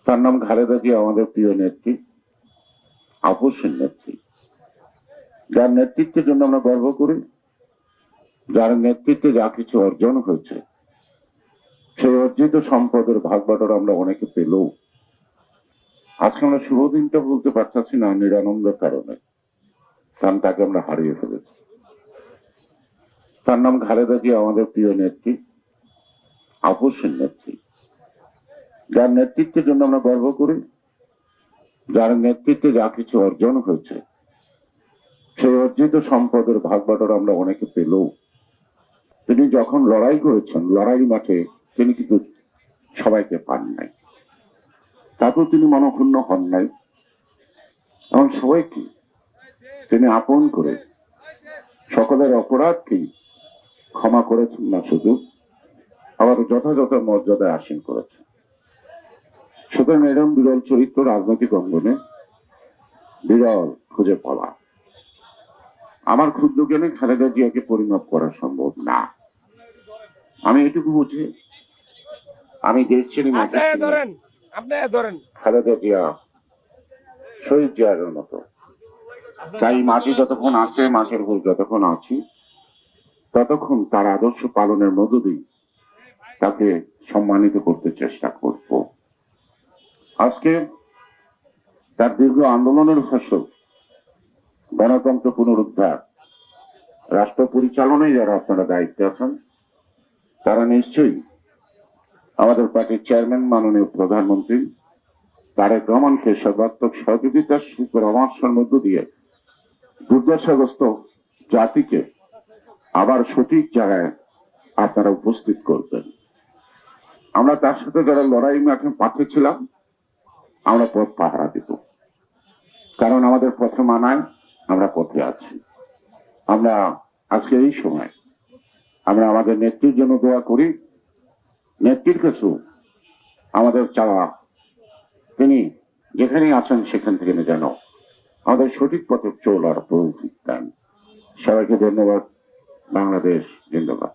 তার নাম খালেদা জিয়া, আমাদের প্রিয় নেত্রী, আপসের নেত্রী, যার নেতৃত্বের জন্য আমরা গর্ব করি, যার নেতৃত্বে যা কিছু অর্জন হয়েছে সেই অর্জিত সম্পদের ভাগ বাটোয়ারা আমরা অনেকে পেলেও আজকে আমরা শুভ দিনটা বলতে পারছি না নিরানন্দের কারণে, কারণ তাকে আমরা হারিয়ে ফেলেছি। তার নাম খালেদা জিয়া, আমাদের প্রিয় নেত্রী, আপসের নেত্রী, যার নেতৃত্বের জন্য আমরা গর্ব করি, যার নেতৃত্বে যা কিছু অর্জন হয়েছে সেই অর্জিত সম্পদের ভাগ বাটোয়ারা আমরা অনেকে পেলেও তিনি যখন লড়াই করেছেন, লড়াই মাঠে তিনি কিন্তু সবাইকে পান নাই, তাতেও তিনি মনক্ষুণ্ণ হন নাই, এবং সবাইকে তিনি আপন করে সকলের অপরাধকেই ক্ষমা করেছেন না শুধু, আবার যথাযথ মর্যাদায় আসীন করেছেন। সুতরাং এরকম বিরল চরিত্র রাজনৈতিক অঙ্গনে বিরল খুঁজে পাওয়া আমার ক্ষুদ্র জ্ঞানে খালেদা জিয়াকে পরিমাপ করা সম্ভব না। আমি এটুকু বুঝি, আমি দেখছিলাম খালেদা জিয়া শহীদ জিয়ার মতো, তাই মাটি যতক্ষণ আছে, মাটির উপর যতক্ষণ আছি, ততক্ষণ তার আদর্শ পালনের মধ্য দিয়ে তাকে সম্মানিত করতে চেষ্টা করব। আজকে তার দীর্ঘ আন্দোলনের ফসল গণতন্ত্র পুনরুদ্ধার, রাষ্ট্র পরিচালনায় যারা আপনারা দায়িত্বে আছেন তারা নিশ্চয়ই আমাদের পার্টির চেয়ারম্যান মাননীয় প্রধানমন্ত্রী তারেক রহমানকে সর্বাত্মক সহযোগিতার সুপরামর্শের মধ্য দিয়ে দুর্দশাগ্রস্ত জাতিকে আবার সঠিক জায়গায় আপনারা উপস্থিত করবেন। আমরা তার সাথে যারা লড়াই মাঠে পাথে ছিলাম, আমরা পথ পাহারা দিব, কারণ আমাদের পথে মানায়, আমরা পথে আছি। আমরা আজকে এই সময় আমরা আমাদের নেত্রীর জন্য দোয়া করি, নেত্রীর কাছেও আমাদের চাওয়া তিনি যেখানেই আছেন সেখান থেকে যেন আমাদের সঠিক পথে চলার প্রবৃত্তি দেন। সবাইকে ধন্যবাদ। বাংলাদেশ জিন্দাবাদ।